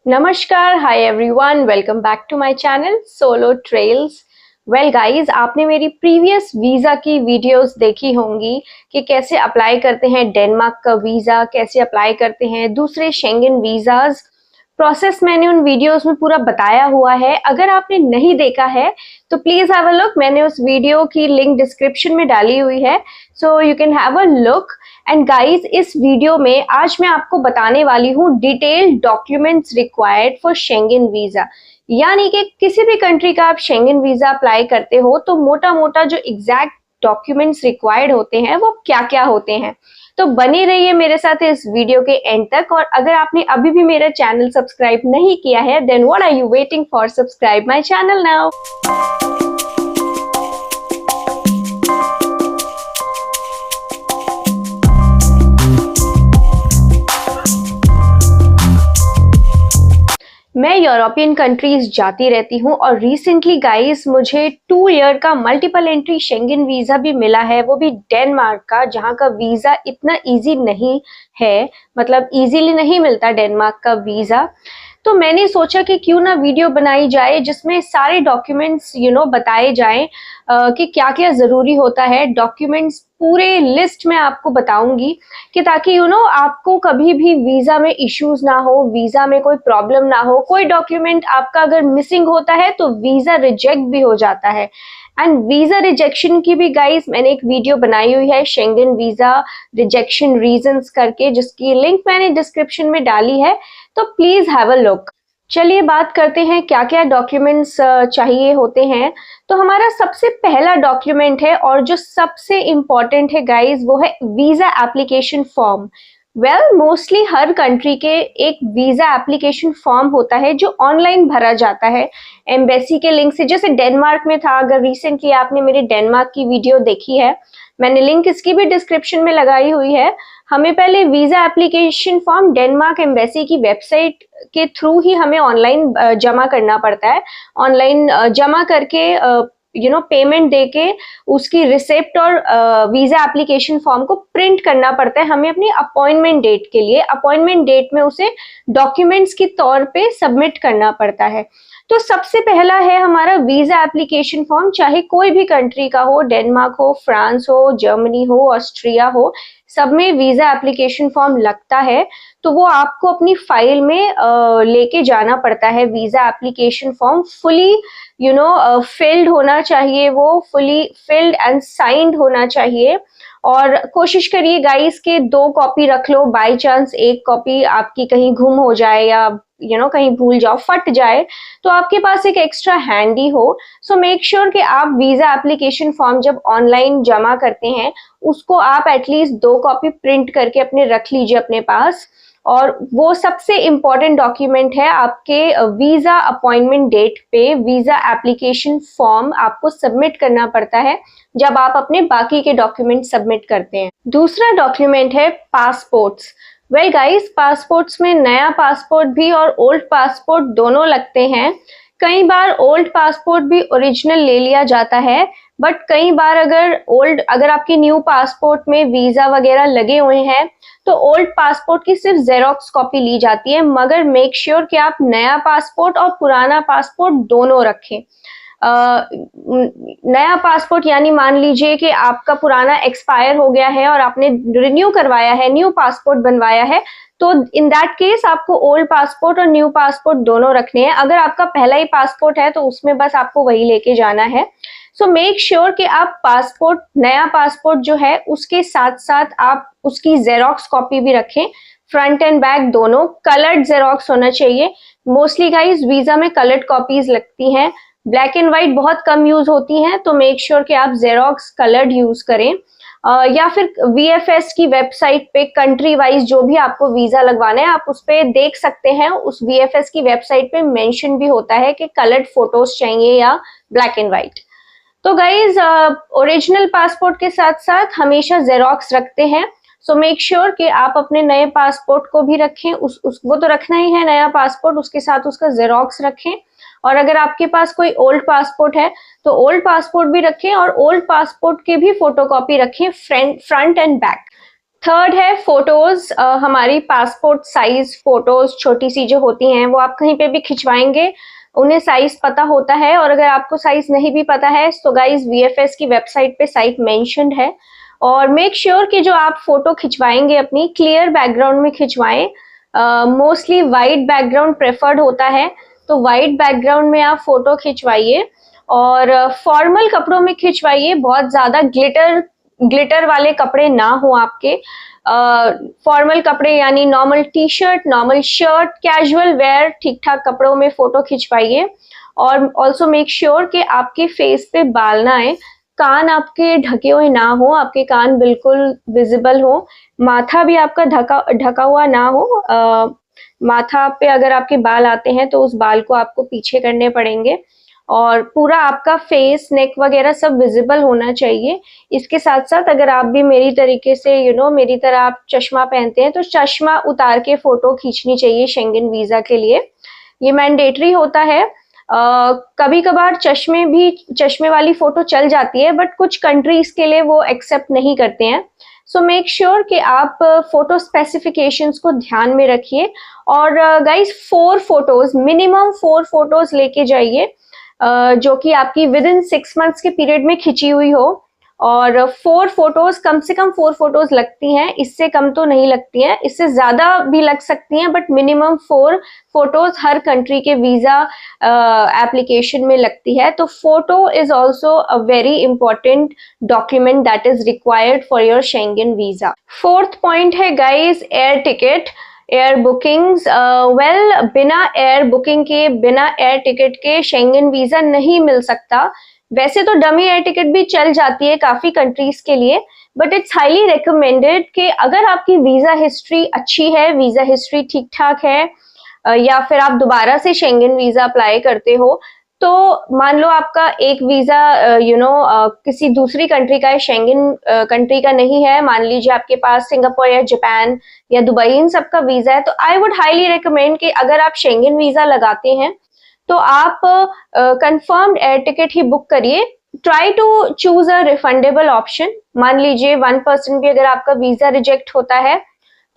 नमस्कार, hi everyone, welcome back to my channel solo trails. Well guys, आपने मेरी previous visa की videos देखी होंगी कि कैसे अप्लाई करते हैं डेनमार्क का वीज़ा, कैसे अप्लाई करते हैं दूसरे शेंगन वीज़ाज। प्रोसेस मैंने उन वीडियोस में पूरा बताया हुआ है। अगर आपने नहीं देखा है तो प्लीज़ हैव अ लुक। मैंने उस वीडियो की लिंक डिस्क्रिप्शन में डाली हुई है, so you can have a look. And guys, इस वीडियो में आज मैं आपको बताने वाली हूँ detailed documents required for Schengen visa. यानी कि किसी भी कंट्री का आप शेंगन वीज़ा अप्लाई करते हो तो मोटा मोटा जो एग्जैक्ट डॉक्यूमेंट्स रिक्वायर्ड होते हैं वो क्या क्या होते हैं। तो बने रहिए मेरे साथ इस वीडियो के एंड तक। और अगर आपने अभी भी मेरा चैनल सब्सक्राइब नहीं किया है then what are you waiting for, subscribe my channel now. मैं यूरोपियन कंट्रीज जाती रहती हूँ और रिसेंटली गाइस मुझे 2 ईयर का मल्टीपल एंट्री शेंगन वीज़ा भी मिला है, वो भी डेनमार्क का, जहाँ का वीज़ा इतना इजी नहीं है, मतलब इजीली नहीं मिलता डेनमार्क का वीज़ा। तो मैंने सोचा कि क्यों ना वीडियो बनाई जाए जिसमें सारे डॉक्यूमेंट्स बताए जाएं कि क्या क्या ज़रूरी होता है। डॉक्यूमेंट्स पूरे लिस्ट में आपको बताऊंगी कि ताकि आपको कभी भी वीज़ा में इश्यूज ना हो, वीज़ा में कोई प्रॉब्लम ना हो। कोई डॉक्यूमेंट आपका अगर मिसिंग होता है तो वीज़ा रिजेक्ट भी हो जाता है। एंड वीज़ा रिजेक्शन की भी गाइस मैंने एक वीडियो बनाई हुई है, शेंगन वीज़ा रिजेक्शन रीजंस करके, जिसकी लिंक मैंने डिस्क्रिप्शन में डाली है, तो प्लीज़ हैव अ लुक। चलिए बात करते हैं क्या क्या डॉक्यूमेंट्स चाहिए होते हैं। तो हमारा सबसे पहला डॉक्यूमेंट है और जो सबसे इम्पॉर्टेंट है गाइज वो है वीज़ा एप्लीकेशन फॉर्म। मोस्टली हर कंट्री के एक वीज़ा एप्लीकेशन फॉर्म होता है जो ऑनलाइन भरा जाता है एम्बेसी के लिंक से। जैसे डेनमार्क में था, अगर रिसेंटली आपने मेरी डेनमार्क की वीडियो देखी है, मैंने लिंक इसकी भी डिस्क्रिप्शन में लगाई हुई है। हमें पहले visa application form Denmark embassy की वेबसाइट के थ्रू ही हमें ऑनलाइन जमा करना पड़ता है। ऑनलाइन जमा करके पेमेंट देके उसकी रिसिप्ट और वीज़ा एप्लीकेशन फॉर्म को प्रिंट करना पड़ता है हमें अपनी अपॉइंटमेंट डेट के लिए। अपॉइंटमेंट डेट में उसे डॉक्यूमेंट्स के तौर पे सबमिट करना पड़ता है। तो सबसे पहला है हमारा वीज़ा एप्लीकेशन फॉर्म, चाहे कोई भी कंट्री का हो, डेनमार्क हो, फ्रांस हो, जर्मनी हो, ऑस्ट्रिया हो, सब में वीज़ा एप्लीकेशन फॉर्म लगता है। तो वो आपको अपनी फाइल में लेके जाना पड़ता है। Visa application form fully filled होना चाहिए, वो फुली फिल्ड एंड साइंड होना चाहिए। और कोशिश करिए गाइस के 2 कॉपी रख लो, बाय चांस एक कॉपी आपकी कहीं गुम हो जाए या कहीं भूल जाओ, फट जाए, तो आपके पास एक एक्स्ट्रा हैंडी हो। सो मेक श्योर कि आप वीज़ा एप्लीकेशन फॉर्म जब ऑनलाइन जमा करते हैं उसको आप एटलीस्ट 2 कॉपी प्रिंट करके अपने रख लीजिए अपने पास। और वो सबसे इम्पॉर्टेंट डॉक्यूमेंट है आपके वीज़ा अपॉइंटमेंट डेट पे वीज़ा एप्लीकेशन फॉर्म आपको सबमिट करना पड़ता है जब आप अपने बाकी के डॉक्यूमेंट सबमिट करते हैं। दूसरा डॉक्यूमेंट है पासपोर्ट्स। वेल गाइस, पासपोर्ट्स में नया पासपोर्ट भी और ओल्ड पासपोर्ट दोनों लगते हैं। कई बार ओल्ड पासपोर्ट भी ओरिजिनल ले लिया जाता है, बट कई बार अगर आपकी न्यू पासपोर्ट में वीज़ा वगैरह लगे हुए हैं तो ओल्ड पासपोर्ट की सिर्फ जेरोक्स कॉपी ली जाती है। मगर मेक श्योर कि आप नया पासपोर्ट और पुराना पासपोर्ट दोनों रखें। नया पासपोर्ट यानी मान लीजिए कि आपका पुराना एक्सपायर हो गया है और आपने रिन्यू करवाया है, न्यू पासपोर्ट बनवाया है, तो इन दैट केस आपको ओल्ड पासपोर्ट और न्यू पासपोर्ट दोनों रखने हैं। अगर आपका पहला ही पासपोर्ट है तो उसमें बस आपको वही लेके जाना है। सो मेक श्योर कि आप पासपोर्ट, नया पासपोर्ट जो है उसके साथ साथ आप उसकी जेरोक्स कॉपी भी रखें, फ्रंट एंड बैक दोनों। कलर्ड जेरोक्स होना चाहिए। मोस्टली गाइज वीज़ा में कलर्ड कॉपीज लगती हैं, ब्लैक एंड व्हाइट बहुत कम यूज होती हैं, तो मेक श्योर कि आप जेरोक्स कलर्ड यूज करें। या फिर वीएफएस की वेबसाइट पे कंट्री वाइज जो भी आपको वीज़ा लगवाना है आप उस पर देख सकते हैं। उस वीएफएस की वेबसाइट पे मेंशन भी होता है कि कलर्ड फोटोज चाहिए या ब्लैक एंड व्हाइट। तो गाइज, ओरिजिनल पासपोर्ट के साथ साथ हमेशा जेरोक्स रखते हैं। सो मेक श्योर कि आप अपने नए पासपोर्ट को भी रखें, वो तो रखना ही है नया पासपोर्ट, उसके साथ उसका जेरोक्स रखें। और अगर आपके पास कोई ओल्ड पासपोर्ट है तो ओल्ड पासपोर्ट भी रखें और ओल्ड पासपोर्ट के भी फोटोकॉपी रखें, फ्रंट एंड बैक। थर्ड है फोटोज। हमारी पासपोर्ट साइज फोटोज छोटी सी जो होती हैं वो आप कहीं पे भी खिंचवाएंगे, उन्हें साइज पता होता है। और अगर आपको साइज नहीं भी पता है तो गाइज वीएफएस की वेबसाइट पे साइज मेंशन्ड है। और मेक श्योर कि जो आप फोटो खिंचवाएंगे अपनी क्लियर बैकग्राउंड में खिंचवाएं। मोस्टली वाइट बैकग्राउंड प्रेफर्ड होता है, तो वाइट बैकग्राउंड में आप फोटो खिंचवाइए और फॉर्मल कपड़ों में खिंचवाइए। बहुत ज्यादा ग्लिटर वाले कपड़े ना हो आपके। फॉर्मल कपड़े यानी normal T shirt, normal shirt, casual wear ठीक ठाक कपड़ों में फोटो खिंचवाइए। और ऑल्सो मेक श्योर कि आपके फेस पे बाल ना आए, कान आपके ढके हुए ना हो, आपके कान बिल्कुल विजिबल हो, माथा भी आपका ढका हुआ ना हो। माथा पे अगर आपके बाल आते हैं तो उस बाल को आपको पीछे करने पड़ेंगे और पूरा आपका फेस, नेक वगैरह सब विजिबल होना चाहिए। इसके साथ साथ अगर आप भी मेरी तरीके से मेरी तरह आप चश्मा पहनते हैं तो चश्मा उतार के फोटो खींचनी चाहिए शेंगन वीजा के लिए। ये मैंडेटरी होता है। कभी कभार चश्मे वाली फोटो चल जाती है, बट कुछ कंट्रीज के लिए वो एक्सेप्ट नहीं करते हैं। सो मेक श्योर कि आप फोटो स्पेसिफिकेशंस को ध्यान में रखिए। और गाइस 4 फोटोज, मिनिमम 4 फोटोज लेके जाइए जो कि आपकी विद इन 6 मंथ्स के पीरियड में खिंची हुई हो। और 4 फोटोज, कम से कम 4 फोटोज लगती हैं, इससे कम तो नहीं लगती हैं, इससे ज्यादा भी लग सकती हैं, बट मिनिमम 4 फोटोज हर कंट्री के वीजा एप्लीकेशन में लगती है। तो photo is also a very important document that is required for your Schengen visa. Fourth point है guys air ticket, air bookings. बिना एयर बुकिंग के, बिना एयर टिकट के शेंगन वीजा नहीं मिल सकता। वैसे तो डमी एयर टिकट भी चल जाती है काफी कंट्रीज के लिए, बट इट्स हाईली रिकमेंडेड कि अगर आपकी वीजा हिस्ट्री अच्छी है, वीजा हिस्ट्री ठीक ठाक है, या फिर आप दोबारा से शेंगन वीजा अप्लाई करते हो, तो मान लो आपका एक वीजा किसी दूसरी कंट्री का है, शेंगन कंट्री का नहीं है, मान लीजिए आपके पास सिंगापुर या जापान या दुबई इन सब का वीजा है, तो आई वुड हाईली रिकमेंड कि अगर आप शेंगन वीजा लगाते हैं तो आप कंफर्म्ड एयर टिकट ही बुक करिए। Try to choose a refundable option. मान लीजिए 1% भी अगर आपका वीजा रिजेक्ट होता है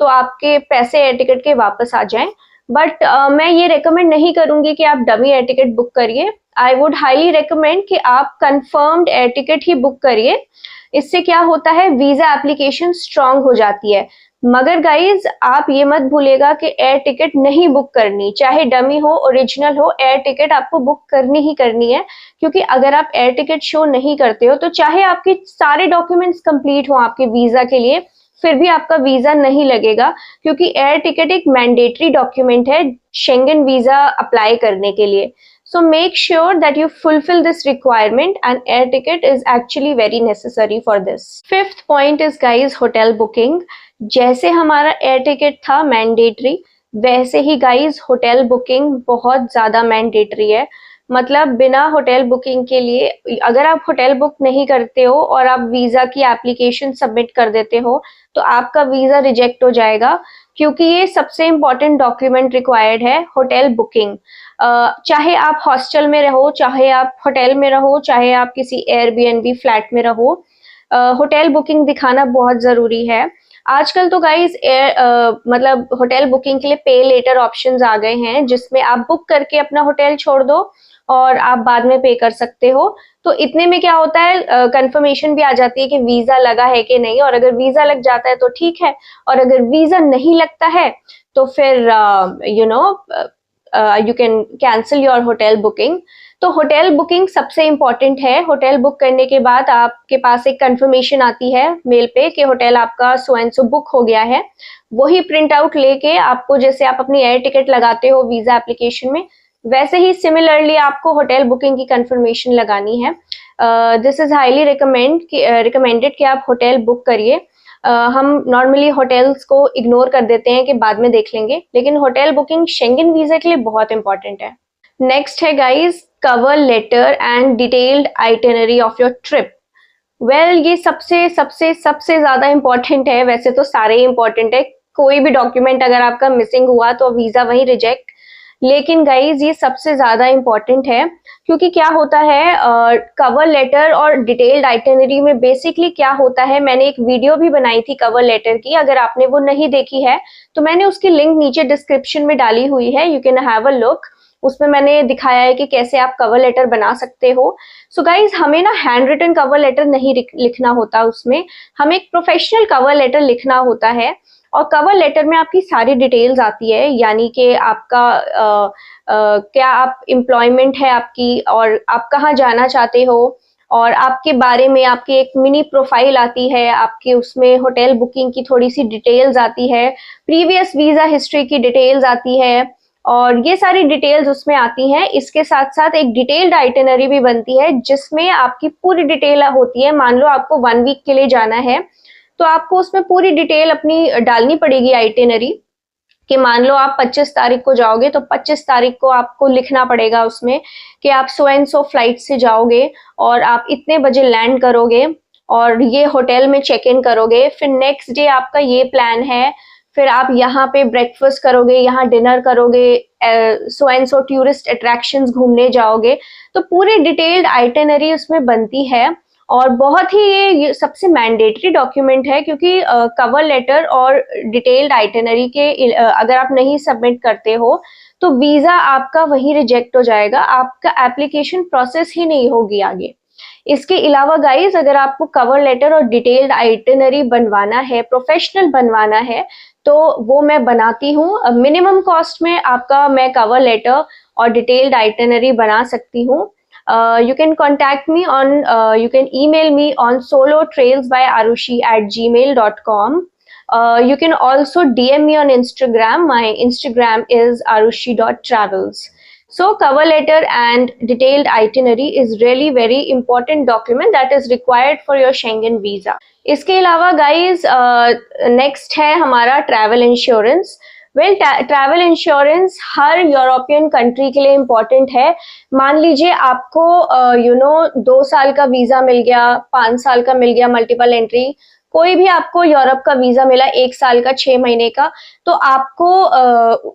तो आपके पैसे एयर टिकट के वापस आ जाएं। बट मैं ये रेकमेंड नहीं करूंगी कि आप डमी एयर टिकट बुक करिए। आई वुड हाईली रेकमेंड कि आप कंफर्म्ड एयर टिकट ही बुक करिए। इससे क्या होता है, वीजा एप्लीकेशन स्ट्रांग हो जाती है। मगर गाइज आप ये मत भूलेगा कि एयर टिकट नहीं बुक करनी, चाहे डमी हो ओरिजिनल हो, एयर टिकट आपको बुक करनी ही करनी है। क्योंकि अगर आप एयर टिकट शो नहीं करते हो तो चाहे आपके सारे डॉक्यूमेंट्स कंप्लीट हो आपके वीजा के लिए, फिर भी आपका वीजा नहीं लगेगा, क्योंकि एयर टिकट एक मैंडेटरी डॉक्यूमेंट है शेंगन वीजा अप्लाई करने के लिए। So make sure that you fulfill this requirement, and air ticket is actually very necessary for this. Fifth point is guys hotel booking. जैसे हमारा एयर टिकट था mandatory, वैसे ही guys hotel booking बहुत ज्यादा mandatory है। मतलब बिना होटल बुकिंग के लिए, अगर आप होटल बुक नहीं करते हो और आप वीजा की एप्लीकेशन सबमिट कर देते हो तो आपका वीजा रिजेक्ट हो जाएगा, क्योंकि ये सबसे इम्पोर्टेंट डॉक्यूमेंट रिक्वायर्ड है, होटल बुकिंग। चाहे आप हॉस्टल में रहो, चाहे आप होटल में रहो, चाहे आप किसी एयरबीएनबी फ्लैट में रहो, होटल बुकिंग दिखाना बहुत जरूरी है। आजकल तो गाइज मतलब होटल बुकिंग के लिए पे लेटर ऑप्शंस आ गए हैं, जिसमें आप बुक करके अपना होटल छोड़ दो और आप बाद में पे कर सकते हो। तो इतने में क्या होता है, कंफर्मेशन भी आ जाती है कि वीजा लगा है कि नहीं, और अगर वीजा लग जाता है तो ठीक है, और अगर वीजा नहीं लगता है तो फिर you can cancel your hotel booking. तो होटल बुकिंग सबसे इम्पॉर्टेंट है। होटल बुक करने के बाद आपके पास एक कंफर्मेशन आती है मेल पे कि होटल आपका सो एंड सो बुक हो गया है। वही प्रिंट आउट लेके आपको, जैसे आप अपनी एयर टिकट लगाते हो वीजा एप्लीकेशन में, वैसे ही सिमिलरली आपको होटल बुकिंग की कंफर्मेशन लगानी है। दिस इज हाईली रिकमेंडेड कि आप होटल बुक करिए। हम नॉर्मली होटल्स को इग्नोर कर देते हैं कि बाद में देख लेंगे, लेकिन होटल बुकिंग शेंगन वीजा के लिए बहुत इंपॉर्टेंट है। नेक्स्ट है guys cover letter and detailed itinerary of your trip. Well ये सबसे सबसे सबसे ज्यादा इंपॉर्टेंट है। वैसे तो सारे इंपॉर्टेंट है, कोई भी डॉक्यूमेंट अगर आपका मिसिंग हुआ तो वीजा वहीं रिजेक्ट, लेकिन गाइज ये सबसे ज्यादा इम्पोर्टेंट है, क्योंकि क्या होता है कवर लेटर और डिटेल्ड आइटिनरी में बेसिकली क्या होता है, मैंने एक वीडियो भी बनाई थी कवर लेटर की, अगर आपने वो नहीं देखी है तो मैंने उसकी लिंक नीचे डिस्क्रिप्शन में डाली हुई है, you can have a look. उसमें मैंने दिखाया है कि कैसे आप कवर लेटर बना सकते हो। सो गाइज हमें ना हैंड रिटन कवर लेटर नहीं लिखना होता, उसमें हमें एक प्रोफेशनल कवर लेटर लिखना होता है। और कवर लेटर में आपकी सारी डिटेल्स आती है, यानी कि आपका क्या आप एम्प्लॉयमेंट है आपकी, और आप कहाँ जाना चाहते हो, और आपके बारे में आपकी एक मिनी प्रोफाइल आती है, आपके उसमें होटल बुकिंग की थोड़ी सी डिटेल्स आती है, प्रीवियस वीजा हिस्ट्री की डिटेल्स आती है, और ये सारी डिटेल्स उसमें आती हैं। इसके साथ साथ एक डिटेल्ड आइटिनरी भी बनती है जिसमें आपकी पूरी डिटेल होती है। मान लो आपको 1 वीक के लिए जाना है तो आपको उसमें पूरी डिटेल अपनी डालनी पड़ेगी आइटिनरी, कि मान लो आप 25 तारीख को जाओगे तो 25 तारीख को आपको लिखना पड़ेगा उसमें कि आप सो एंड सो फ्लाइट से जाओगे और आप इतने बजे लैंड करोगे और ये होटल में चेक इन करोगे, फिर नेक्स्ट डे आपका ये प्लान है, फिर आप यहाँ पे ब्रेकफास्ट करोगे, यहाँ डिनर करोगे, so and so tourist attractions घूमने जाओगे। तो पूरी डिटेल्ड आइटिनरी उसमें बनती है और बहुत ही ये सबसे मैंडेटरी डॉक्यूमेंट है, क्योंकि कवर लेटर और डिटेल्ड आइटिनरी के अगर आप नहीं सबमिट करते हो तो वीजा आपका वहीं रिजेक्ट हो जाएगा, आपका एप्लीकेशन प्रोसेस ही नहीं होगी आगे। इसके अलावा गाइज अगर आपको कवर लेटर और डिटेल्ड आइटिनरी बनवाना है, प्रोफेशनल बनवाना है, तो वो मैं बनाती हूँ। मिनिमम कॉस्ट में आपका मैं कवर लेटर और डिटेल्ड आइटिनरी बना सकती हूँ। You can contact me on, you can email me on solotrailsbyarushi@gmail.com. You can also DM me on Instagram. My Instagram is arushi.travels. So cover letter and detailed itinerary is really very important document that is required for your Schengen visa. इसके अलावा guys next है हमारा travel insurance. Well travel insurance हर European country के लिए important है। मान लीजिए आपको 2 साल का वीजा मिल गया, 5 साल का मिल गया मल्टीपल एंट्री, कोई भी आपको यूरोप का वीजा मिला 1 साल का 6 महीने का, तो आपको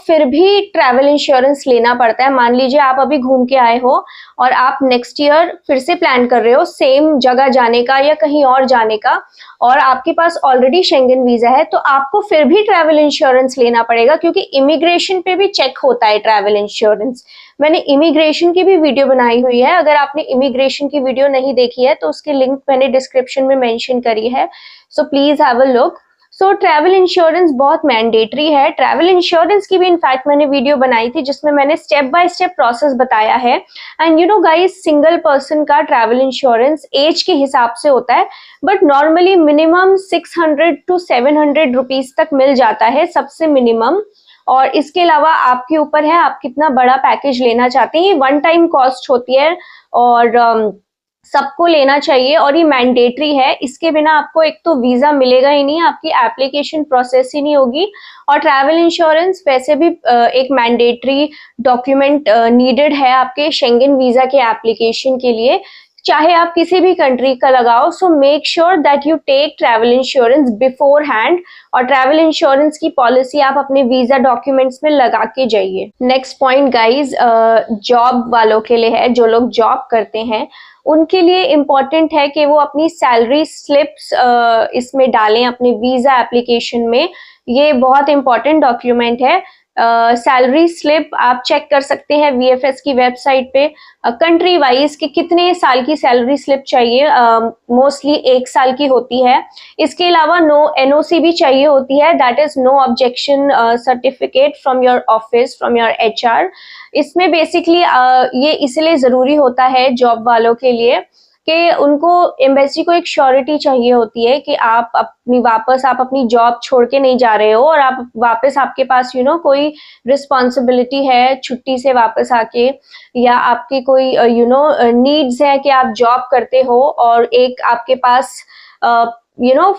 फिर भी ट्रैवल इंश्योरेंस लेना पड़ता है। मान लीजिए आप अभी घूम के आए हो और आप नेक्स्ट ईयर फिर से प्लान कर रहे हो सेम जगह जाने का या कहीं और जाने का, और आपके पास ऑलरेडी शेंगन वीजा है, तो आपको फिर भी ट्रैवल इंश्योरेंस लेना पड़ेगा, क्योंकि इमिग्रेशन पे भी चेक होता है ट्रैवल इंश्योरेंस। मैंने इमिग्रेशन की भी वीडियो बनाई हुई है, अगर आपने इमिग्रेशन की वीडियो नहीं देखी है तो उसकी लिंक मैंने डिस्क्रिप्शन में मेंशन करी है, so please have a look. So travel insurance बहुत मैंडेटरी है। ट्रैवल इंश्योरेंस की भी इनफैक्ट मैंने वीडियो बनाई थी जिसमें मैंने स्टेप बाय स्टेप प्रोसेस बताया है। एंड गाइस, सिंगल पर्सन का ट्रैवल इंश्योरेंस एज के हिसाब से होता है, but normally minimum 600 to 700 rupees तक मिल जाता है सबसे मिनिमम। और इसके अलावा आपके ऊपर है आप कितना बड़ा पैकेज लेना चाहते हैं। 1 टाइम कॉस्ट होती है और सबको लेना चाहिए और ये मैंडेटरी है। इसके बिना आपको एक तो वीजा मिलेगा ही नहीं, आपकी एप्लीकेशन प्रोसेस ही नहीं होगी। और ट्रैवल इंश्योरेंस वैसे भी एक मैंडेटरी डॉक्यूमेंट नीडेड है आपके शेंगन वीजा के एप्लीकेशन के लिए, चाहे आप किसी भी कंट्री का लगाओ। So make sure that you take travel insurance beforehand, और ट्रैवल इंश्योरेंस की पॉलिसी आप अपने वीजा डॉक्यूमेंट्स में लगा के जाइए। नेक्स्ट पॉइंट गाइज, जॉब वालों के लिए है, जो लोग जॉब करते हैं उनके लिए इम्पोर्टेंट है कि वो अपनी सैलरी स्लिप्स इसमें डालें अपने वीजा एप्लीकेशन में। ये बहुत इंपॉर्टेंट डॉक्यूमेंट है। सैलरी स्लिप आप चेक कर सकते हैं VFS की वेबसाइट पे, कंट्री वाइज कि कितने साल की सैलरी स्लिप चाहिए। मोस्टली 1 साल की होती है। इसके अलावा NOC भी चाहिए होती है, that is no objection certificate from your office, from your HR। इसमें बेसिकली ये इसलिए जरूरी होता है जॉब वालों के लिए कि उनको एम्बेसी को एक श्योरिटी चाहिए होती है कि आप अपनी जॉब छोड़ के नहीं जा रहे हो, और आप वापस आपके पास कोई रिस्पॉन्सिबिलिटी है छुट्टी से वापस आके, या आपकी कोई नीड्स है कि आप जॉब करते हो और एक आपके पास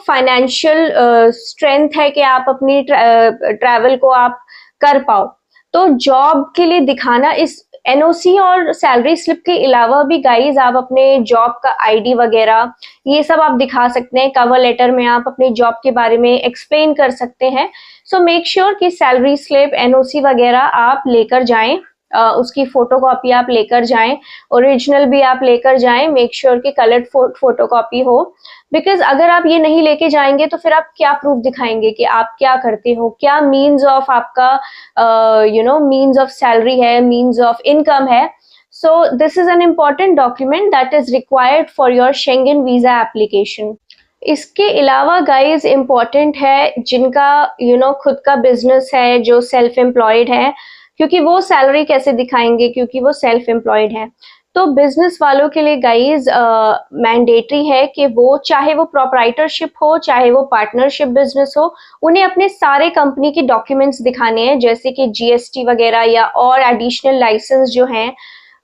फाइनेंशियल स्ट्रेंथ है कि आप अपनी ट्रैवल को आप कर पाओ। तो जॉब के लिए दिखाना इस एनओसी और सैलरी स्लिप के अलावा भी गाइज आप अपने जॉब का आईडी वगैरह ये सब आप दिखा सकते हैं। कवर लेटर में आप अपने जॉब के बारे में एक्सप्लेन कर सकते हैं। सो मेक श्योर कि सैलरी स्लिप, एनओसी वगैरह आप लेकर जाएं, उसकी फोटोकॉपी आप लेकर जाएं, ओरिजिनल भी आप लेकर जाएं। मेक श्योर कि कलर्ड फोटोकॉपी हो, बिकॉज अगर आप ये नहीं लेके जाएंगे तो फिर आप क्या प्रूफ दिखाएंगे कि आप क्या करते हो, क्या मीन्स ऑफ आपका मीन्स ऑफ सैलरी है, मीन्स ऑफ इनकम है। So this is an important document that is required for your Schengen visa application. इसके अलावा गाइज इम्पॉर्टेंट है जिनका खुद का बिजनेस है, जो सेल्फ एम्प्लॉयड है, क्योंकि वो सैलरी कैसे दिखाएंगे, क्योंकि वो सेल्फ एम्प्लॉयड है। तो बिजनेस वालों के लिए गाइज मैंडेटरी है कि वो, चाहे वो प्रोप्राइटरशिप हो, चाहे वो पार्टनरशिप बिजनेस हो, उन्हें अपने सारे कंपनी के डॉक्यूमेंट्स दिखाने हैं, जैसे कि जीएसटी वगैरह या और एडिशनल लाइसेंस जो हैं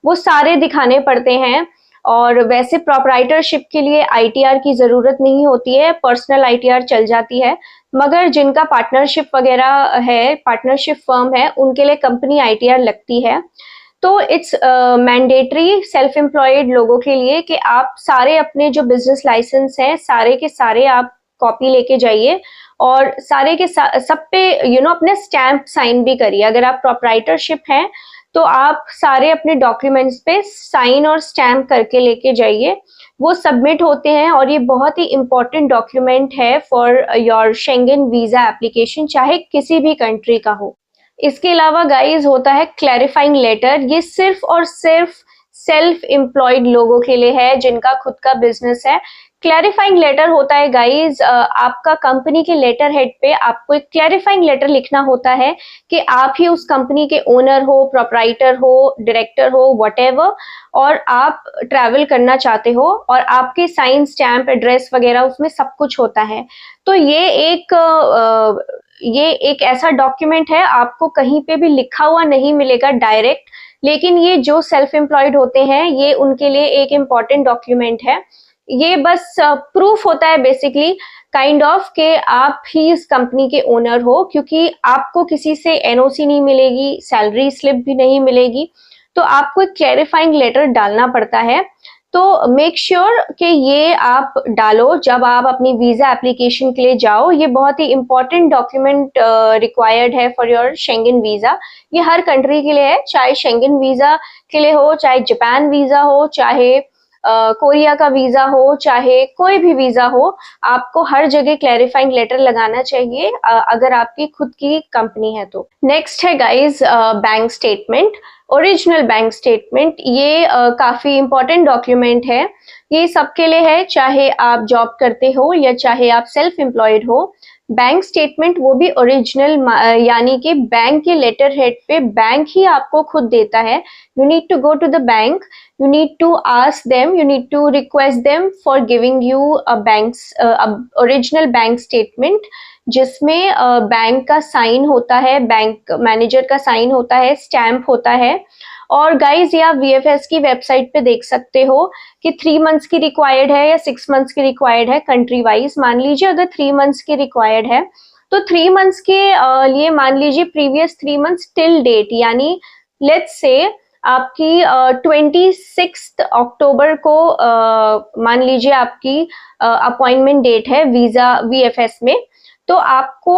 वो सारे दिखाने पड़ते हैं। और वैसे प्रोप्राइटरशिप के लिए आईटीआर की जरूरत नहीं होती है, पर्सनल आईटीआर चल जाती है। मगर जिनका पार्टनरशिप वगैरह है, पार्टनरशिप फर्म है, उनके लिए कंपनी आईटीआर लगती है। तो इट्स मैंडेटरी सेल्फ एम्प्लॉयड लोगों के लिए कि आप सारे अपने जो बिजनेस लाइसेंस हैं सारे के सारे आप कॉपी लेके जाइए और सारे के सब पे अपने स्टैंप साइन भी करिए। अगर आप प्रोप्राइटरशिप हैं तो आप सारे अपने डॉक्यूमेंट्स पे साइन और स्टैम्प करके लेके जाइए, वो सबमिट होते हैं और ये बहुत ही इंपॉर्टेंट डॉक्यूमेंट है for your Schengen visa application, चाहे किसी भी कंट्री का हो। इसके अलावा गाइज होता है क्लैरिफाइंग लेटर। ये सिर्फ और सिर्फ सेल्फ एम्प्लॉयड लोगों के लिए है जिनका खुद का बिजनेस है। क्लैरिफाइंग लेटर होता है गाइज, आपका कंपनी के लेटर हेड पे आपको एक क्लैरिफाइंग लेटर लिखना होता है कि आप ही उस कंपनी के ओनर हो, प्रोप्राइटर हो, डायरेक्टर हो, व्हाटएवर, और आप ट्रैवल करना चाहते हो और आपके साइन, स्टैम्प, एड्रेस वगैरह उसमें सब कुछ होता है। तो ये एक ऐसा डॉक्यूमेंट है, आपको कहीं पे भी लिखा हुआ नहीं मिलेगा डायरेक्ट, लेकिन ये जो सेल्फ एम्प्लॉयड होते हैं ये उनके लिए एक इम्पॉर्टेंट डॉक्यूमेंट है। ये बस प्रूफ होता है बेसिकली काइंड ऑफ कि आप ही इस कंपनी के ओनर हो, क्योंकि आपको किसी से एनओसी नहीं मिलेगी, सैलरी स्लिप भी नहीं मिलेगी, तो आपको एक क्लैरिफाइंग लेटर डालना पड़ता है। तो मेक श्योर कि ये आप डालो जब आप अपनी वीजा एप्लीकेशन के लिए जाओ। ये बहुत ही इंपॉर्टेंट डॉक्यूमेंट रिक्वायर्ड है फॉर योर शेंगन वीजा। ये हर कंट्री के लिए है, चाहे शेंगन वीजा के लिए हो, चाहे जापान वीजा हो, चाहे कोरिया का वीजा हो, चाहे कोई भी वीजा हो, आपको हर जगह क्लैरिफाइंग लेटर लगाना चाहिए अगर आपकी खुद की कंपनी है तो। नेक्स्ट है guys bank statement, original bank statement. ये काफी इंपॉर्टेंट डॉक्यूमेंट है, ये सबके लिए है, चाहे आप जॉब करते हो या चाहे आप सेल्फ एम्प्लॉयड हो। बैंक स्टेटमेंट वो भी ओरिजिनल, यानी कि बैंक के लेटर हेड पे बैंक ही आपको खुद देता है। You need to go to the bank, you need to ask them, you need to request them for giving you a original bank statement, जिसमें बैंक का साइन होता है, बैंक मैनेजर का साइन होता है, स्टैम्प होता है। और गाइज ये आप VFS की वेबसाइट पे देख सकते हो कि 3 मंथ्स की रिक्वायर्ड है या 6 मंथ्स की रिक्वायर्ड है कंट्री वाइज। मान लीजिए अगर 3 मंथ्स की रिक्वायर्ड है तो 3 मंथ्स के लिए मान लीजिए प्रीवियस 3 मंथ्स टिल डेट, यानी लेट्स से आपकी 26 अक्टूबर को मान लीजिए आपकी अपॉइंटमेंट डेट है वीजा VFS में, तो आपको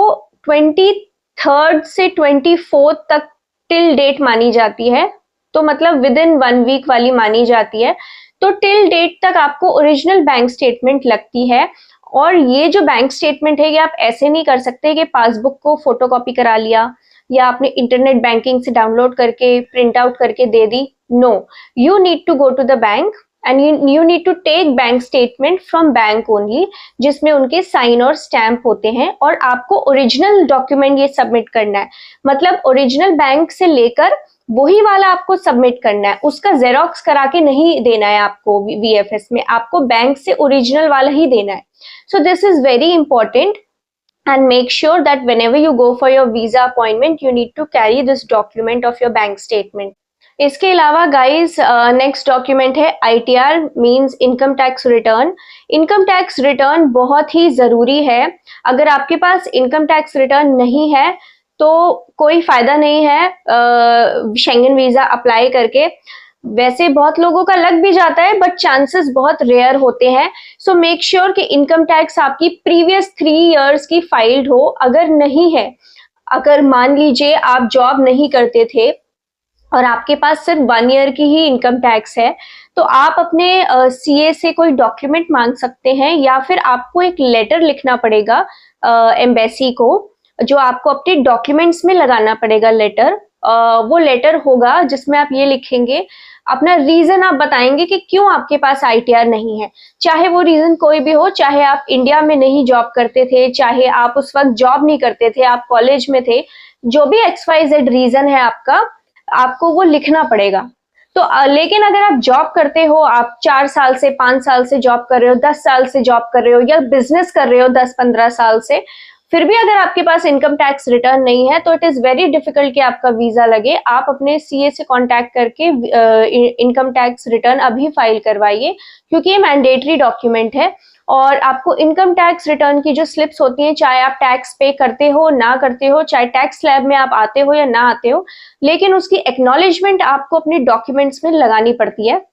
23 से 24 तक टिल डेट मानी जाती है, तो मतलब विद इन 1 वीक वाली मानी जाती है। तो टिल डेट तक आपको ओरिजिनल बैंक स्टेटमेंट लगती है। और ये जो बैंक स्टेटमेंट है ये आप ऐसे नहीं कर सकते कि पासबुक को फोटोकॉपी करा लिया या आपने इंटरनेट बैंकिंग से डाउनलोड करके प्रिंट आउट करके दे दी। No, you need to go to the bank and you need to take bank statement from bank only, जिसमें उनके साइन और स्टैम्प होते हैं, और आपको ओरिजिनल डॉक्यूमेंट ये सबमिट करना है। मतलब ओरिजिनल बैंक से लेकर वही वाला आपको सबमिट करना है, उसका जेरोक्स करा के नहीं देना है आपको VFS में, आपको बैंक से ओरिजिनल वाला ही देना है। So this is very important and make sure that whenever you go for your visa appointment you need to carry this document of your bank statement. इसके अलावा गाइज नेक्स्ट डॉक्यूमेंट है ITR, means income tax return. Income tax return बहुत ही जरूरी है। अगर आपके पास income tax return नहीं है तो कोई फायदा नहीं है शेंगन वीजा अप्लाई करके। वैसे बहुत लोगों का लग भी जाता है बट चांसेस बहुत रेयर होते हैं। सो मेक श्योर कि इनकम टैक्स आपकी प्रीवियस 3 इयर्स की फाइल्ड हो। अगर नहीं है, अगर मान लीजिए आप जॉब नहीं करते थे और आपके पास सिर्फ 1 ईयर की ही इनकम टैक्स है, तो आप अपने सीए से कोई डॉक्यूमेंट मांग सकते हैं, या फिर आपको एक लेटर लिखना पड़ेगा एम्बेसी को, जो आपको अपने डॉक्यूमेंट्स में लगाना पड़ेगा लेटर। वो लेटर होगा जिसमें आप ये लिखेंगे, अपना रीजन आप बताएंगे कि क्यों आपके पास आईटीआर नहीं है। चाहे वो रीजन कोई भी हो, चाहे आप इंडिया में नहीं जॉब करते थे, चाहे आप उस वक्त जॉब नहीं करते थे, आप कॉलेज में थे, जो भी XYZ रीजन है आपका, आपको वो लिखना पड़ेगा। तो लेकिन अगर आप जॉब करते हो, आप 4 साल से 5 साल से जॉब कर रहे हो, 10 साल से जॉब कर रहे हो, या बिजनेस कर रहे हो 10-15 साल से, फिर भी अगर आपके पास इनकम टैक्स रिटर्न नहीं है, तो इट इज वेरी डिफिकल्ट कि आपका वीजा लगे। आप अपने सीए से कांटेक्ट करके इनकम टैक्स रिटर्न अभी फाइल करवाइए, क्योंकि ये मैंडेटरी डॉक्यूमेंट है। और आपको इनकम टैक्स रिटर्न की जो स्लिप्स होती हैं, चाहे आप टैक्स पे करते हो ना करते हो, चाहे टैक्स स्लैब में आप आते हो या ना आते हो, लेकिन उसकी एक्नॉलेजमेंट आपको अपने डॉक्यूमेंट्स में लगानी पड़ती है।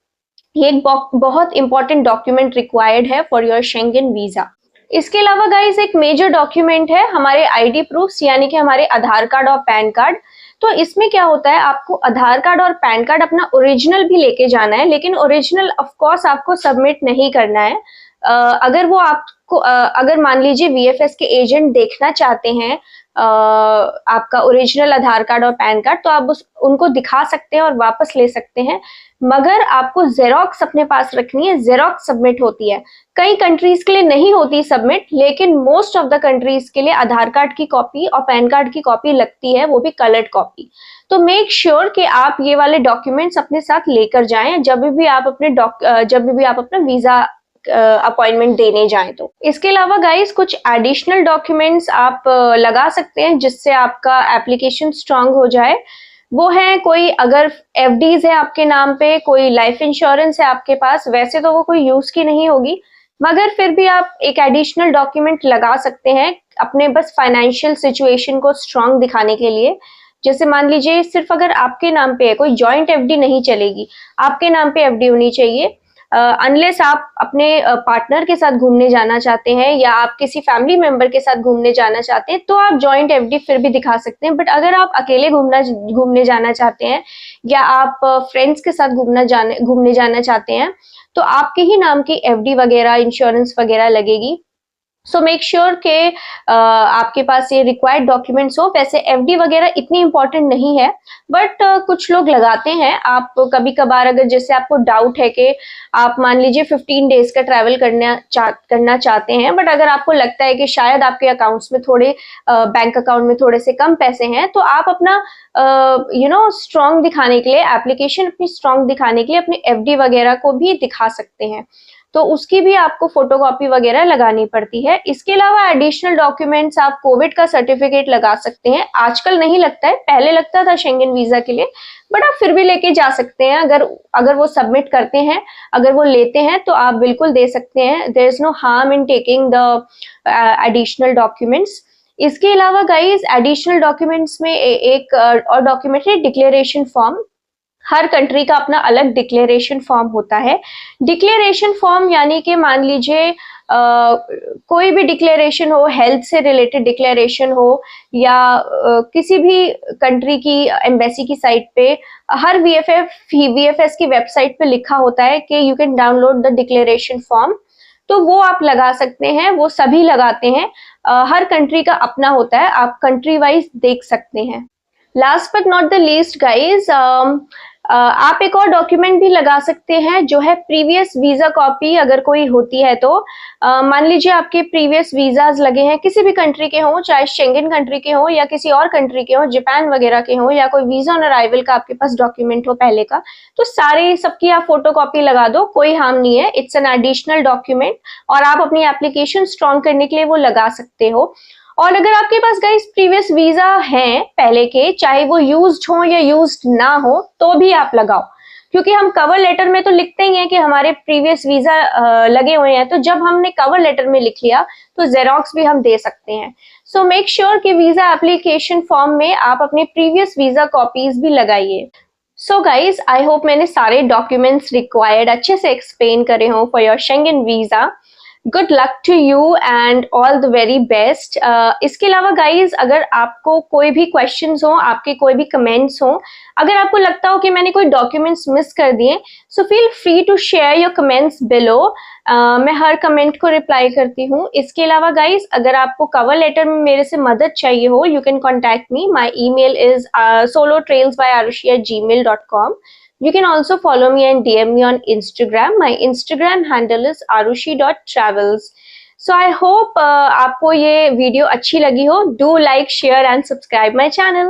ये एक बहुत इंपॉर्टेंट डॉक्यूमेंट रिक्वायर्ड है फॉर योर शेंगन वीजा। इसके अलावा गाइस एक मेजर डॉक्यूमेंट है हमारे आईडी प्रूफ्स, यानी कि हमारे आधार कार्ड और पैन कार्ड। तो इसमें क्या होता है, आपको आधार कार्ड और पैन कार्ड अपना ओरिजिनल भी लेके जाना है, लेकिन ओरिजिनल ऑफ कोर्स आपको सबमिट नहीं करना है। अगर वो आपको अगर मान लीजिए वीएफएस के एजेंट देखना चाहते हैं आपका ओरिजिनल आधार कार्ड और पैन कार्ड, तो आप उनको दिखा सकते हैं और वापस ले सकते हैं, मगर आपको जेरोक्स अपने पास रखनी है। जेरोक्स सबमिट होती है, कई कंट्रीज के लिए नहीं होती सबमिट, लेकिन मोस्ट ऑफ द कंट्रीज के लिए आधार कार्ड की कॉपी और पैन कार्ड की कॉपी लगती है, वो भी कलर्ड कॉपी। तो मेक श्योर कि आप ये वाले डॉक्यूमेंट्स अपने साथ लेकर जाएं जब भी आप अपना वीजा अपॉइंटमेंट देने जाएं। तो इसके अलावा गाइस कुछ एडिशनल डॉक्यूमेंट्स आप लगा सकते हैं जिससे आपका एप्लीकेशन स्ट्रांग हो जाए। वो है, कोई अगर एफडीज है आपके नाम पे, कोई लाइफ इंश्योरेंस है आपके पास, वैसे तो वो कोई यूज की नहीं होगी, मगर फिर भी आप एक एडिशनल डॉक्यूमेंट लगा सकते हैं अपने बस फाइनेंशियल सिचुएशन को स्ट्रांग दिखाने के लिए। जैसे मान लीजिए सिर्फ अगर आपके नाम पे है, कोई जॉइंट एफडी नहीं चलेगी, आपके नाम पे एफडी होनी चाहिए। अनलेस आप अपने पार्टनर के साथ घूमने जाना चाहते हैं या आप किसी फैमिली मेंबर के साथ घूमने जाना चाहते हैं, तो आप जॉइंट एफडी फिर भी दिखा सकते हैं। बट अगर आप अकेले घूमने जाना चाहते हैं या आप फ्रेंड्स के साथ घूमने जाना चाहते हैं, तो आपके ही नाम की एफडी वगैरह, इंश्योरेंस वगैरह लगेगी। सो मेक श्योर के आपके पास ये रिक्वायर्ड डॉक्यूमेंट्स हो। वैसे एफडी वगैरह इतनी इंपॉर्टेंट नहीं है, बट कुछ लोग लगाते हैं। आप कभी कभार अगर जैसे आपको डाउट है कि आप मान लीजिए 15 डेज का ट्रैवल करना चाहते हैं, बट अगर आपको लगता है कि शायद आपके अकाउंट्स में थोड़े बैंक अकाउंट में थोड़े से कम पैसे हैं, तो आप अपना स्ट्रांग दिखाने के लिए, एप्लीकेशन अपनी स्ट्रांग दिखाने के लिए अपनी एफडी वगैरह को भी दिखा सकते हैं। तो उसकी भी आपको फोटोकॉपी वगैरह लगानी पड़ती है। इसके अलावा एडिशनल डॉक्यूमेंट्स आप कोविड का सर्टिफिकेट लगा सकते हैं। आजकल नहीं लगता है, पहले लगता था शेंगन वीजा के लिए, बट आप फिर भी लेके जा सकते हैं। अगर वो सबमिट करते हैं, अगर वो लेते हैं, तो आप बिल्कुल दे सकते हैं। There is no harm in taking the additional documents. इसके अलावा गाइस एडिशनल डॉक्यूमेंट्स में एक और डॉक्यूमेंट है डिक्लेरेशन फॉर्म। हर कंट्री का अपना अलग डिक्लेरेशन फॉर्म होता है। डिक्लेरेशन फॉर्म यानी कि मान लीजिए कोई भी डिक्लेरेशन हो, हेल्थ से रिलेटेड डिक्लेरेशन हो, या किसी भी कंट्री की एम्बेसी की साइट पे, हर वीएफएस की वेबसाइट पे लिखा होता है कि you can download the declaration form. तो वो आप लगा सकते हैं, वो सभी लगाते हैं। हर कंट्री का अपना होता है, आप कंट्री वाइज देख सकते हैं। Last but not the least guys, आप एक और डॉक्यूमेंट भी लगा सकते हैं जो है प्रीवियस वीजा कॉपी। अगर कोई होती है तो मान लीजिए आपके प्रीवियस वीजाज लगे हैं, किसी भी कंट्री के हों, चाहे शेंगन कंट्री के हों या किसी और कंट्री के हों, जापान वगैरह के हों, या कोई वीजा ऑन अराइवल का आपके पास डॉक्यूमेंट हो पहले का, तो सारे सबकी आप फोटोकॉपी लगा दो, कोई हार्म नहीं है। इट्स एन एडिशनल डॉक्यूमेंट और आप अपनी एप्लीकेशन स्ट्रॉन्ग करने के लिए वो लगा सकते हो। और अगर आपके पास गाइस प्रीवियस वीजा हैं पहले के, चाहे वो यूज्ड हो या यूज्ड ना हो, तो भी आप लगाओ, क्योंकि हम कवर लेटर में तो लिखते ही हैं कि हमारे प्रीवियस वीजा लगे हुए हैं। तो जब हमने कवर लेटर में लिख लिया, तो जेरोक्स भी हम दे सकते हैं। सो मेक श्योर कि वीजा एप्लीकेशन फॉर्म में आप अपने प्रीवियस वीजा कॉपीज भी लगाइए। सो गाइज, आई होप मैंने सारे डॉक्यूमेंट्स रिक्वायर्ड अच्छे से एक्सप्लेन करे हों for your Schengen visa. Good luck to you and all the very best. इसके अलावा गाइज, अगर आपको कोई भी क्वेश्चंस हो, आपके कोई भी कमेंट्स हो, अगर आपको लगता हो कि मैंने कोई डॉक्यूमेंट्स मिस कर दिए, so feel free to share your comments below. मैं हर कमेंट को रिप्लाई करती हूँ। इसके अलावा गाइज, अगर आपको कवर लेटर में मेरे से मदद चाहिए हो, you can contact me. My email is solotrailsbyarushi@gmail.com. You can also follow me and DM me on Instagram. My Instagram handle is arushi.travels. So I hope आपको ये वीडियो अच्छी लगी हो. Do like, share and subscribe my channel.